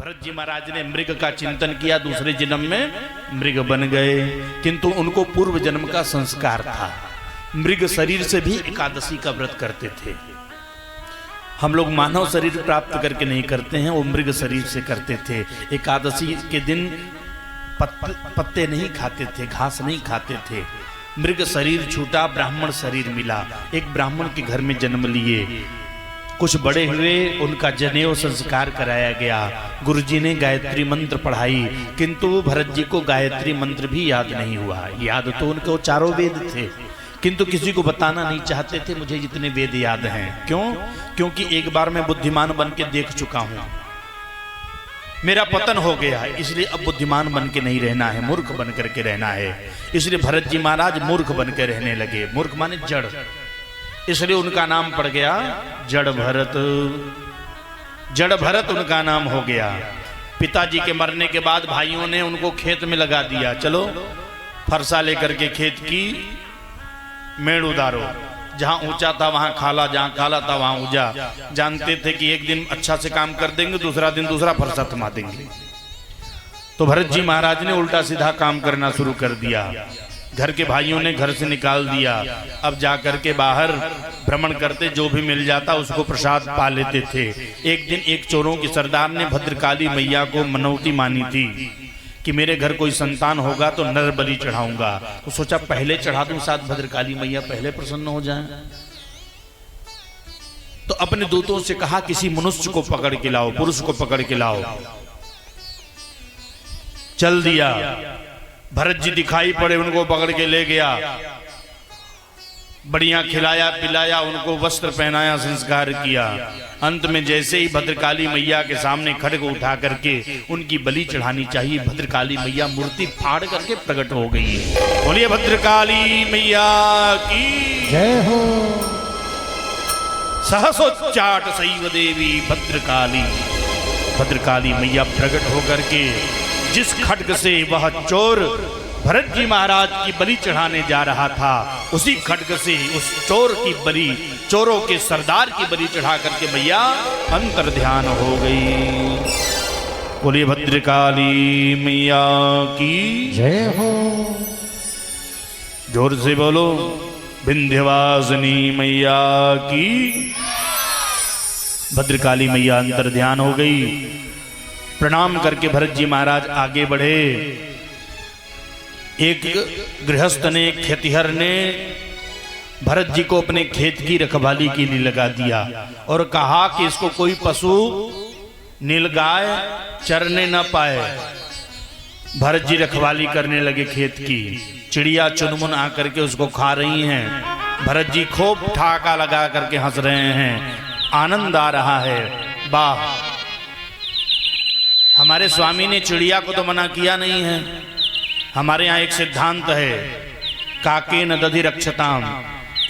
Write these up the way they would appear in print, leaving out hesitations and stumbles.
भरत जी महाराज ने मृग का चिंतन किया, दूसरे जन्म में मृग बन गए, किंतु उनको पूर्व जन्म का संस्कार था। मृग शरीर से भी एकादशी का व्रत करते थे। हम लोग मानव शरीर प्राप्त करके नहीं करते हैं, वो मृग शरीर से करते थे। एकादशी के दिन पत्ते नहीं खाते थे, घास नहीं खाते थे। मृग शरीर छूटा, ब्राह्मण शरीर मिला। एक ब्राह्मण के घर में जन्म लिए, कुछ बड़े हुए, उनका जनेऊ संस्कार कराया गया। गुरुजी ने गायत्री मंत्र पढ़ाई, किंतु भरत जी को गायत्री मंत्र भी याद नहीं हुआ। याद तो उनको चारों वेद थे, किंतु किसी को बताना नहीं चाहते थे मुझे जितने वेद याद हैं। क्यों? क्योंकि एक बार मैं बुद्धिमान बन के देख चुका हूं, मेरा पतन हो गया है, इसलिए अब बुद्धिमान बन के नहीं रहना है, मूर्ख बन करके रहना है। इसलिए भरत जी महाराज मूर्ख बन के रहने लगे। मूर्ख माने जड़, इसलिए उनका नाम पड़ गया जड़ भरत। जड़ भरत उनका नाम हो गया। पिताजी के मरने के बाद भाइयों ने उनको खेत में लगा दिया, चलो फरसा लेकर के खेत की मेड़ उतारो, जहां ऊंचा था वहां खाला, जहां खाला था वहां ऊंचा। जानते थे कि एक दिन अच्छा से काम कर देंगे, दूसरा दिन दूसरा फरसा थमा देंगे। तो भरत जी महाराज ने उल्टा सीधा काम करना शुरू कर दिया। घर के भाइयों ने घर से निकाल दिया। अब जाकर के बाहर भ्रमण करते, जो भी मिल जाता उसको प्रसाद पा लेते थे। एक दिन एक चोरों की सरदार ने भद्रकाली मैया को मनौती मानी थी कि मेरे घर कोई संतान होगा तो नर बलि चढ़ाऊंगा। तो सोचा पहले चढ़ा दूं, साथ भद्रकाली मैया पहले प्रसन्न हो जाएं। तो अपने दूतों से कहा किसी मनुष्य को पकड़ के लाओ, पुरुष को पकड़ के लाओ। चल दिया। भरत जी दिखाई पड़े, उनको पकड़ के ले गया, बढ़िया खिलाया पिलाया, उनको वस्त्र पहनाया, संस्कार किया। अंत में जैसे ही भद्रकाली मैया के सामने खड्ग उठा करके उनकी बलि चढ़ानी चाहिए, भद्रकाली मैया मूर्ति फाड़ करके प्रकट हो गई। बोलिए भद्रकाली मैया की जय हो। सहसोच्चाट शैव देवी भद्रकाली। भद्रकाली मैया प्रकट होकर के जिस खड्ग से वह चोर भरत जी महाराज की बलि चढ़ाने जा रहा था, उसी खड्ग से उस चोर की बलि, चोरों के सरदार की बलि चढ़ा करके मैया अंतर ध्यान हो गई। बोलिए भद्रकाली मैया की जय हो। जोर से बोलो विंध्यवासिनी मैया की। भद्रकाली मैया अंतर ध्यान हो गई। प्रणाम करके भरत जी महाराज आगे बढ़े। एक गृहस्थ ने, खेतिहर ने भरत जी को अपने खेत की रखवाली के लिए लगा दिया और कहा कि इसको कोई पशु नीलगाय चरने न पाए। भरत जी रखवाली करने लगे खेत की। चिड़िया चुनमुन आकर के उसको खा रही हैं। भरत जी खूब ठाका लगा करके हंस रहे हैं, आनंद आ रहा है। वाह, हमारे स्वामी ने चिड़िया को तो मना किया नहीं है। हमारे यहाँ एक सिद्धांत है, काके न दधि रक्षताम।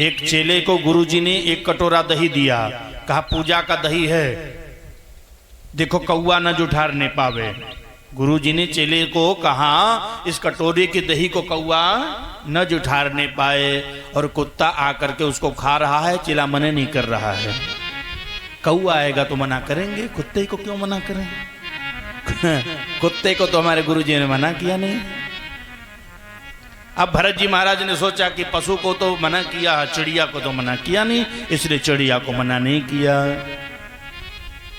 एक चेले को गुरुजी ने एक कटोरा दही दिया, कहा पूजा का दही है, देखो कौवा न जुठारने पावे। गुरुजी ने चेले को कहा इस कटोरे के दही को कौवा न जुठारने पाए, और कुत्ता आकर के उसको खा रहा है, चेला मना नहीं कर रहा है। कौवा आएगा तो मना करेंगे, कुत्ते को क्यों मना करें? कुत्ते को तो हमारे गुरुजी ने मना किया नहीं। अब भरत जी महाराज ने सोचा कि पशु को तो मना किया, चिड़िया को तो मना किया नहीं, इसलिए चिड़िया को मना नहीं किया।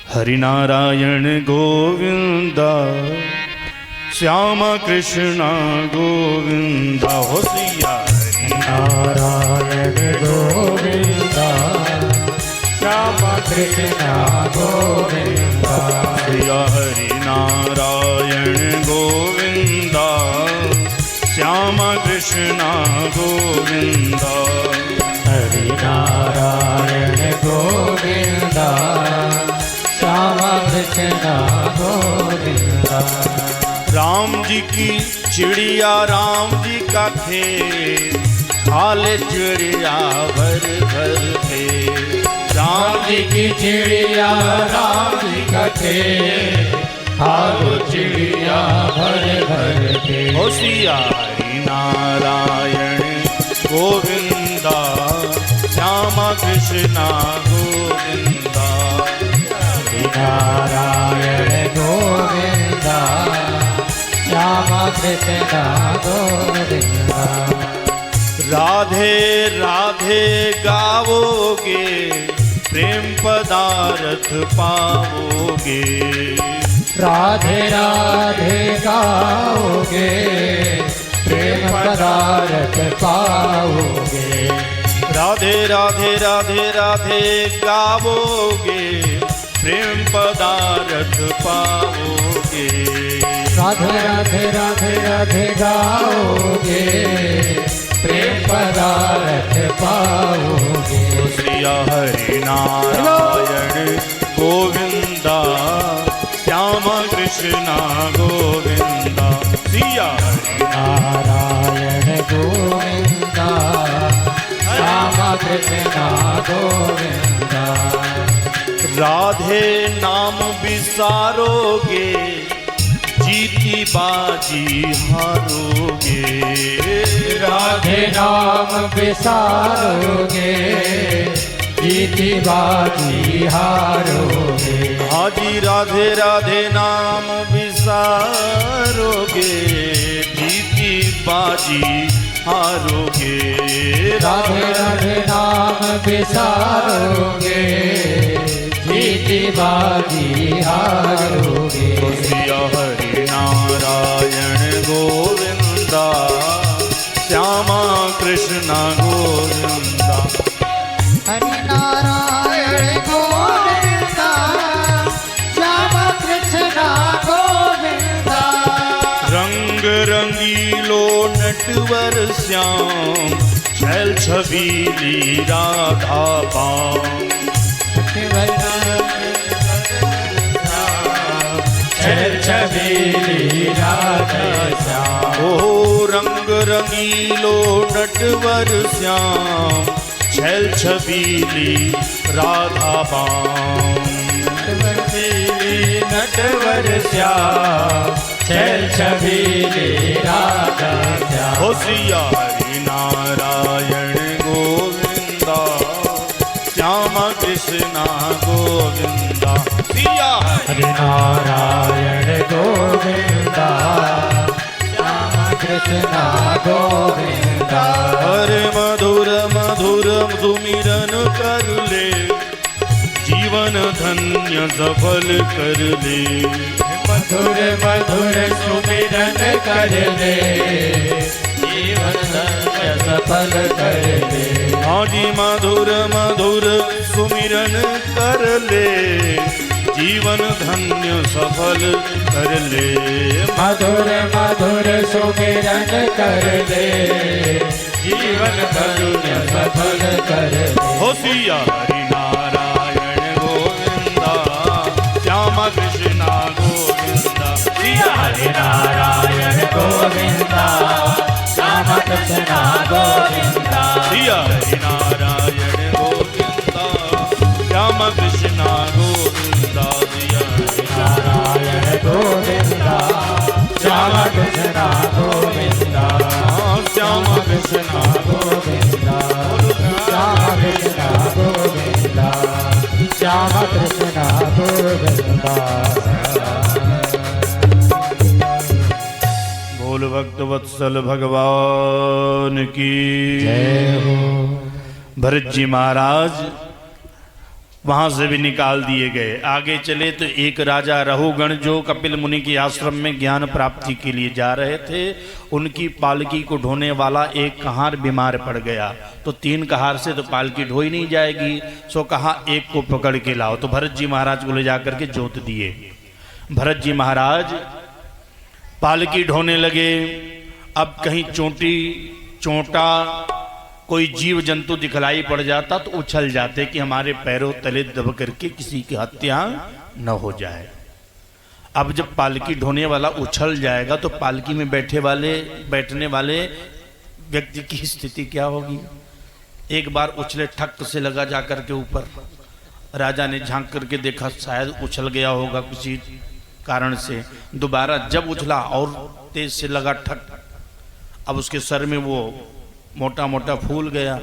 हरि नारायण गोविंदा श्याम कृष्ण गोविंदा। हो सिया नारायण गोविंदा श्याम कृष्ण गोविंदा। हरि नारायण गोविंदा श्याम कृष्ण गोविंदा। हरि नारायण गोविंदा श्याम कृष्ण गोविंदा। राम जी की चिड़िया राम जी का खेत, खाले चिड़िया भर भर के। राम जी की चिड़िया राम जी का खेत, खालो चिड़िया भर भर के। हो सिया हरि नारायण गोविंदा श्याम कृष्ण गोविंदा। हरि नारायण गोविंदा कृष्ण गोविंदा। राधे राधे गावोगे प्रेम पदार्थ पाओगे। राधे राधे गाओगे प्रेम पदार्थ पाओगे। राधे राधे राधे राधे गावोगे प्रेम पदार्थ पाओगे। राधे राधे राधे राधे गाओगे प्रेम पदार्थ पाओगे। श्री हरि नारायण गोविंदा श्याम कृष्ण गोविंदा। सिया नारायण गोविंदा श्याम कृष्ण गोविंदा। राधे नाम विसारोगे जीती बाजी हारोगे। राधे नाम विसारोगे जीती बाजी हारोगे। हाजी राधे राधे नाम विसारोगे जीती बाजी हारोगे। राधे राधे नाम विसारोगे जीती बाजी हारोगे। सिया हरि नारायण गोविंदा श्यामा कृष्ण गोविंदा। हरि नारायण गोविंदा श्याम कृष्ण गोविंदा। रंग रंगीलो नटवर श्याम छैल छबीली राधा बाम। छबीली राधा श्याम। ओ रंग रंगीलो नटवर श्याम छैल छबीली राधा बाम। नटवर श्याम छैल छबीली राधा श्याम। हो सिया हरि नारायण गोविंदा श्याम कृष्ण गोविंदा। सिया हरि नारायण गोविंदा श्याम कृष्ण गोविंदा। हरे मधुर मधुर सुमिरन कर ले जीवन धन्य सफल कर ले। मधुर मधुर सुमिरन कर ले जीवन धन्य सफल कर ले। हाजी मधुर मधुर सुमिरन कर ले जीवन धन्य सफल कर ले। मधुर मधुर सुमिरन कर ले जीवन धन्य सफल कर ले। हो सिया हरि नारायण गोविंदा श्याम कृष्ण गोविंदा। सिया हरि नारायण गोविंदा श्याम कृष्ण गोविंदा। सिया हरि नारायण गोविंदा श्याम कृष्ण गोविंदा। सिया हरि नारायण गोविंदा श्याम कृष्ण गोविंदा। श्याम कृष्ण गोविंदा श्याम कृष्ण गोविंदा श्याम कृष्ण गोविंदा। बोल भक्त वत्सल भगवान की जय हो। भरत जी महाराज वहां से भी निकाल दिए गए। आगे चले तो एक राजा रहुगण जो कपिल मुनि के आश्रम में ज्ञान प्राप्ति के लिए जा रहे थे, उनकी पालकी को ढोने वाला एक कहार बीमार पड़ गया। तो 3 कहार से तो पालकी ढोई नहीं जाएगी, सो कहा एक को पकड़ के लाओ। तो भरत जी महाराज को ले जाकर के जोत दिए। भरत जी महाराज पालकी ढोने लगे। अब कहीं चोटी चोटा कोई जीव जंतु दिखलाई पड़ जाता तो उछल जाते कि हमारे पैरों तले दब करके किसी की हत्या न हो जाए। अब जब पालकी ढोने वाला उछल जाएगा तो पालकी में बैठने वाले व्यक्ति की स्थिति क्या होगी। एक बार उछले ठक से लगा जाकर के ऊपर। राजा ने झांक करके देखा शायद उछल गया होगा किसी कारण से। दोबारा जब उछला और तेज से लगा ठक। अब उसके सर में वो मोटा मोटा फूल गया।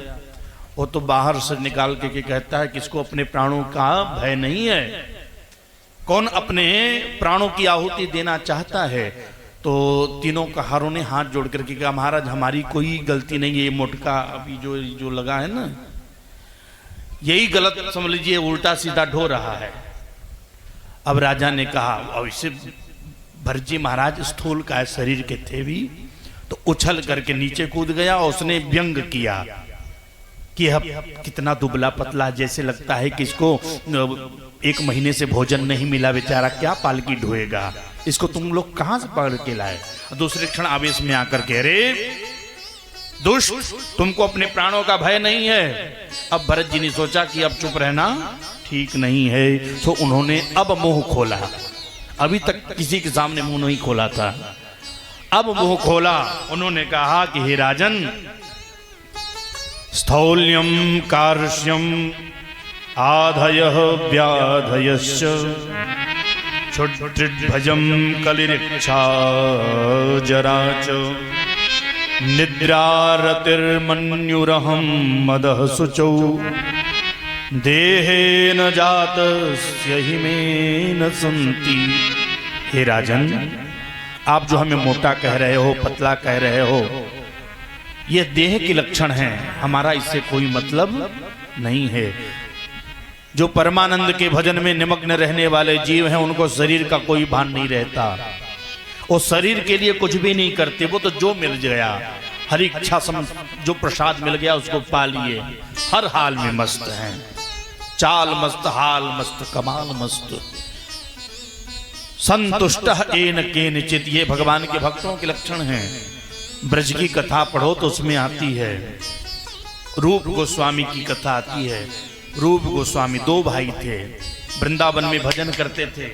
वो तो बाहर से निकाल के कहता है किसको अपने प्राणों का भय नहीं है, कौन अपने प्राणों की आहुति देना चाहता है। तो तीनों कहारों ने हाथ जोड़ करके कहा महाराज हमारी कोई गलती नहीं है, ये मोटका अभी जो लगा है ना यही गलत समझ लीजिए, उल्टा सीधा ढो रहा है। अब राजा ने कहा, अब इसे भरत जी महाराज स्थूल का शरीर के थे भी, तो उछल करके नीचे कूद गया और उसने व्यंग किया कि अब कितना दुबला पतला, जैसे लगता है कि इसको 1 महीने से भोजन नहीं मिला, बेचारा क्या पालकी ढोएगा, इसको तुम लोग कहां से पकड़ के लाए। दूसरे क्षण आवेश में आकर के, अरे दुष्ट, तुमको अपने प्राणों का भय नहीं है। अब भरत जी ने सोचा कि अब चुप रहना ठीक नहीं है, तो उन्होंने अब मुंह खोला। अभी तक किसी के सामने मुंह नहीं खोला था, अब मुंह खोला। उन्होंने कहा कि हे राजन, स्थौल्यम कार्ष्यम आधयः व्याधयश्च क्षुद्रिद्भजं कलिरिक्षा जरा च निद्रारतिर्मन्युरहं मदः शुचौ देहेन जातस्य हि मे न सन्ति। हे राजन, आप जो हमें मोटा कह रहे हो, पतला कह रहे हो, यह देह के लक्षण हैं, हमारा इससे कोई मतलब नहीं है। जो परमानंद के भजन में निमग्न रहने वाले जीव हैं उनको शरीर का कोई भान नहीं रहता, वो शरीर के लिए कुछ भी नहीं करते, वो तो जो मिल गया हर इच्छा जो प्रसाद मिल गया उसको पा लिए, हर हाल में मस्त हैं, चाल मस्त, हाल मस्त, कमाल मस्त। संतुष्ट एन केनचित, ये भगवान के भक्तों के लक्षण हैं। ब्रज की कथा पढ़ो तो उसमें आती है, रूप गोस्वामी की कथा आती है। रूप गोस्वामी 2 भाई थे, वृंदावन में भजन करते थे।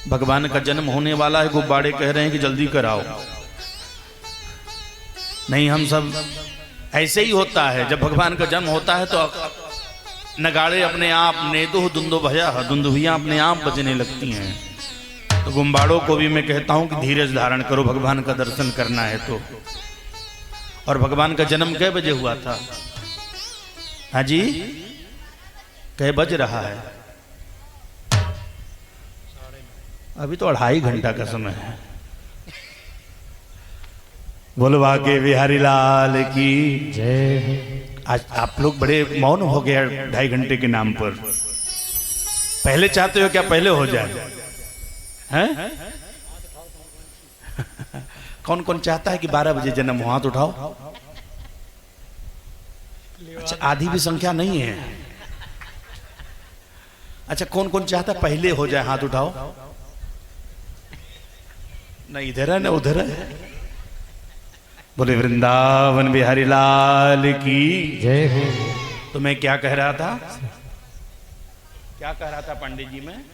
भगवान का जन्म होने वाला है, गुब्बारे कह रहे हैं कि जल्दी कराओ। नहीं, हम सब ऐसे ही होता है, जब भगवान का जन्म होता है तो नगाड़े अपने आप, नेदुह दुंदो भया, दुंदुभियां अपने आप बजने लगती हैं। तो गुब्बारों को भी मैं कहता हूं कि धीरज धारण करो, भगवान का दर्शन करना है तो। और भगवान का जन्म कै बजे हुआ था? हाँ जी, कै बज रहा है? अभी तो 2.5 घंटा का समय है। बोलवा के बिहारी लाल की जय। आज आप लोग बड़े मौन हो गए 2.5 घंटे के नाम पर। पहले चाहते हो क्या पहले हो जाए? हैं? कौन कौन चाहता है कि 12 बजे जन्म हो? हाथ उठाओ। अच्छा, आधी भी संख्या नहीं है। अच्छा, कौन कौन चाहता है पहले हो जाए? हाथ उठाओ। न इधर है न उधर है। बोले वृंदावन बिहारी लाल की जय हो। तो मैं क्या कह रहा था? क्या कह रहा था पंडित जी? मैं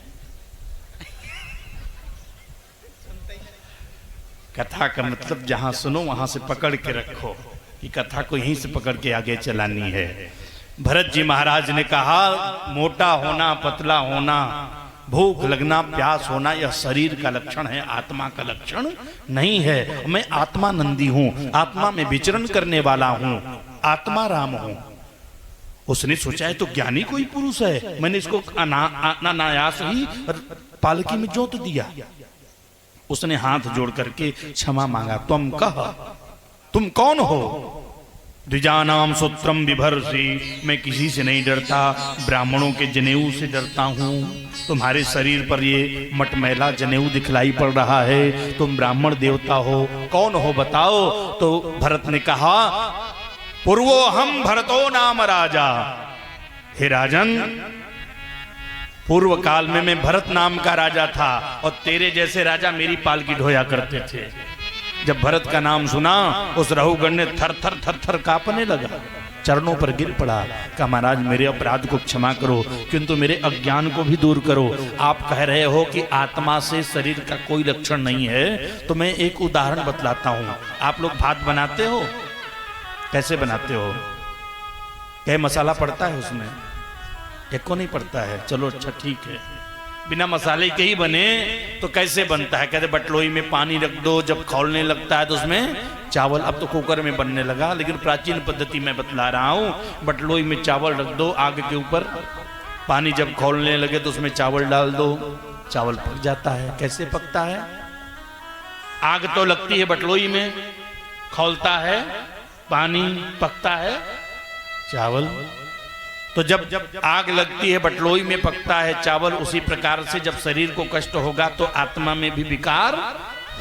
कथा का मतलब जहां सुनो वहां से पकड़ के रखो, कि कथा को यहीं से पकड़ के आगे चलानी है। भरत जी महाराज ने कहा, मोटा होना, पतला होना, भूख लगना, प्यास होना, यह शरीर का लक्षण है, आत्मा का लक्षण नहीं है। मैं आत्मानंदी हूं, आत्मा में विचरण करने वाला हूं, आत्मा राम हूं। उसने सोचा है तो ज्ञानी कोई पुरुष है, मैंने इसको अनायास ही पालकी में जोत दिया। उसने हाथ जोड़ करके क्षमा मांगा। तुम कह, तुम कौन हो? द्विजानाम सूत्रम बिभर्षि, मैं किसी से नहीं डरता, ब्राह्मणों के जनेऊ से डरता हूं। तुम्हारे शरीर पर ये मटमैला जनेऊ दिखलाई पड़ रहा है, तुम ब्राह्मण देवता हो, कौन हो बताओ? तो भरत ने कहा, पूर्वो हम भरतो नाम राजा। हे राजन, पूर्व काल में मैं भरत नाम का राजा था, और तेरे जैसे राजा मेरी पालकी ढोया करते थे। जब भरत का नाम सुना, उस रहुगण ने थर थर थर थर कांपने लगा, चरणों पर गिर पड़ा। कहा, महाराज मेरे अपराध को क्षमा करो, किंतु मेरे अज्ञान को भी दूर करो। आप कह रहे हो कि आत्मा से शरीर का कोई लक्षण नहीं है, तो मैं एक उदाहरण बतलाता हूं। आप लोग भात बनाते हो, कैसे बनाते हो? क्या मसाला पड़ता है उसमें? एक को नहीं पड़ता है। चलो अच्छा ठीक है, बिना मसाले के ही बने तो कैसे बनता है? कहते बटलोई में पानी रख दो, जब खौलने लगता है तो उसमें चावल, अब तो कुकर में बनने लगा, लेकिन प्राचीन पद्धति में बतला रहा हूं। बटलोई में चावल रख दो आग के ऊपर, पानी जब खौलने लगे तो उसमें चावल डाल दो, चावल पक जाता है। कैसे पकता है? आग तो लगती है बटलोई में, खौलता है पानी, पकता है चावल। तो जब आग लगती है बटलोई में, पकता है चावल, उसी प्रकार से जब शरीर को कष्ट होगा तो आत्मा में भी विकार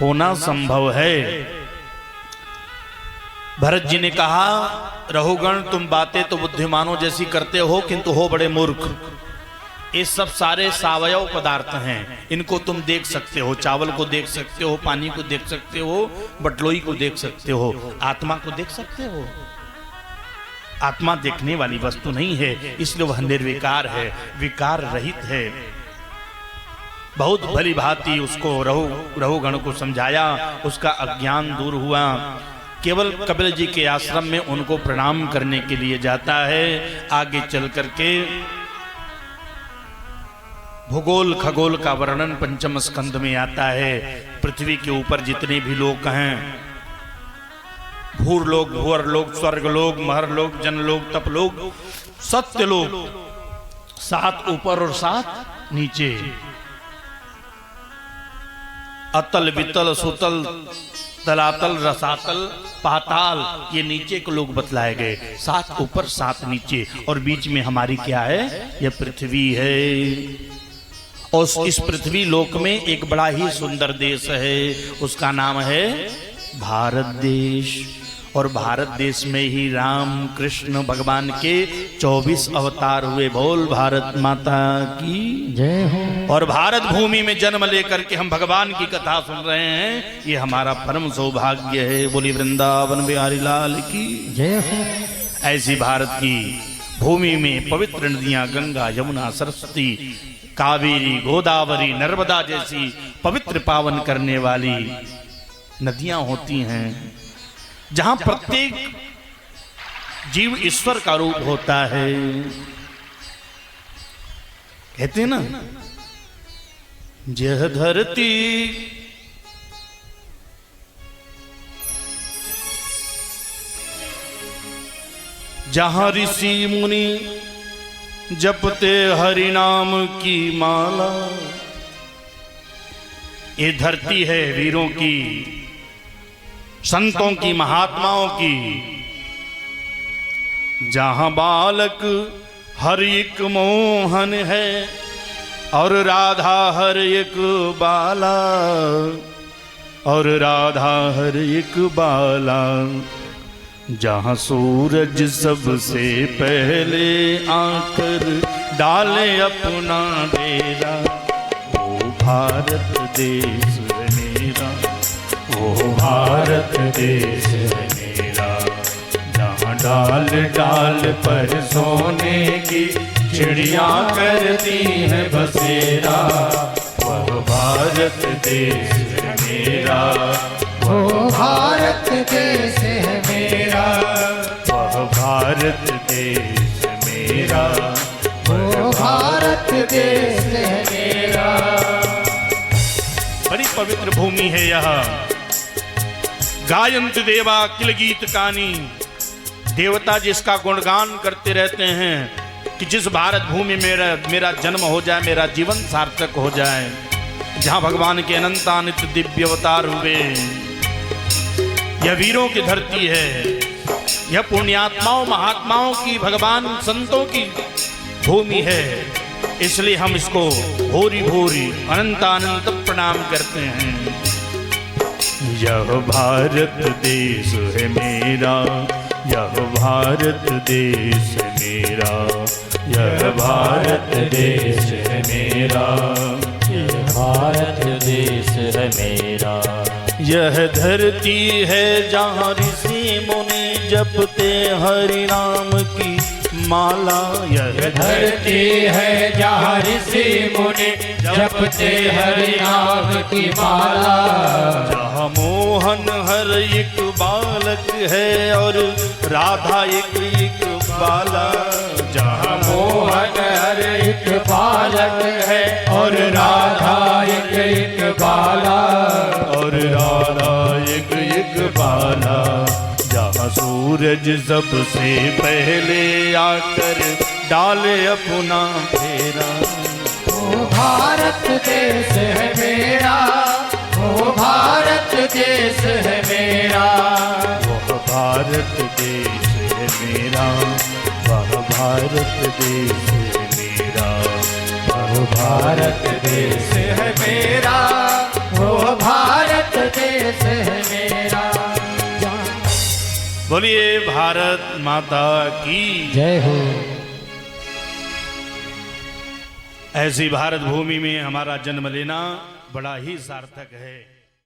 होना संभव है। भरत जी ने कहा, रहुगण तुम बातें तो बुद्धिमानों जैसी करते हो, किंतु हो बड़े मूर्ख। ये सब सारे सावयव पदार्थ हैं, इनको तुम देख सकते हो, चावल को देख सकते हो, पानी को देख सकते हो, बटलोई को देख सकते हो, आत्मा को देख सकते हो? आत्मा देखने वाली वस्तु नहीं है, इसलिए वह निर्विकार है, विकार रहित है। बहुत भली भांति उसको रहुगण को समझाया, उसका अज्ञान दूर हुआ। केवल कपिल जी के आश्रम में उनको प्रणाम करने के लिए जाता है। आगे चल करके भूगोल खगोल का वर्णन पंचम स्कंद में आता है। पृथ्वी के ऊपर जितने भी लोग हैं, भूरलोक, भुवरलोक, स्वर्गलोक, महरलोक, जनलोक, तपलोक, सत्यलोक, 7 ऊपर और 7 नीचे, अतल वितल सुतल तलातल रसातल पाताल, ये नीचे के लोग बतलाए गए। 7 ऊपर 7 नीचे, और बीच में हमारी क्या है? यह पृथ्वी है। और इस पृथ्वी लोक में एक बड़ा ही सुंदर देश है, उसका नाम है भारत देश। और भारत देश में ही राम कृष्ण भगवान के 24 अवतार हुए। बोल भारत माता की जय हो। और भारत भूमि में जन्म लेकर के हम भगवान की कथा सुन रहे हैं, ये हमारा परम सौभाग्य है। बोली वृंदावन बिहारी लाल की जय हो। ऐसी भारत की भूमि में पवित्र नदियां गंगा, यमुना, सरस्वती, कावेरी, गोदावरी, नर्मदा जैसी पवित्र पावन करने वाली नदियां होती हैं, जहां प्रत्येक जीव ईश्वर का रूप होता है। कहते हैं ना, यह धरती जहां ऋषि मुनि जपते हरि नाम की माला, ये धरती है वीरों की, संतों की, महात्माओं की, जहां बालक हर एक मोहन है और राधा हर एक बाला, और राधा हर एक बाला, जहां सूरज सबसे पहले आकर डाले अपना डेरा। ओ भारत देश है मेरा, ओ भारत देश है मेरा, जहाँ डाल डाल पर सोने की चिड़िया करती है बसेरा। वह भारत देश है मेरा, वो भारत देश है मेरा, वह भारत देश मेरा, वो भारत देश है मेरा। बड़ी पवित्र भूमि है यह। गायंत देवा किल गीत कानी, देवता जिसका गुणगान करते रहते हैं कि जिस भारत भूमि में मेरा जन्म हो जाए, मेरा जीवन सार्थक हो जाए, जहां भगवान के अनंतानित दिव्य अवतार हुए। यह वीरों की धरती है, यह पुण्यात्माओं महात्माओं की, भगवान संतों की भूमि है। इसलिए हम इसको भोरी भोरी अनंतानंत प्रणाम करते हैं। यह भारत देश है मेरा, यह भारत देश है मेरा, यह भारत देश है मेरा, यह भारत देश है मेरा। यह धरती है जहाँ ऋषि मुनि जपते हरि नाम की माला। यह धरती है जहाँ ऋषि मुनि जपते हरि नाम की माला। जहाँ मोहन हर एक बालक है और राधा एक एक बाला। जहाँ मोहन हर एक बालक है और राधा एक एक बाला, और राधा एक एक बाला। जहाँ सूरज सबसे पहले आकर डाले अपना फेरा। वो भारत देश है मेरा, वो भारत भारत देश है मेरा, वह भारत देश है मेरा, वो भारत देश है मेरा, वो भारत देश है मेरा। बोलिए भारत माता की जय हो। ऐसी भारत भूमि में हमारा जन्म लेना बड़ा ही सार्थक है।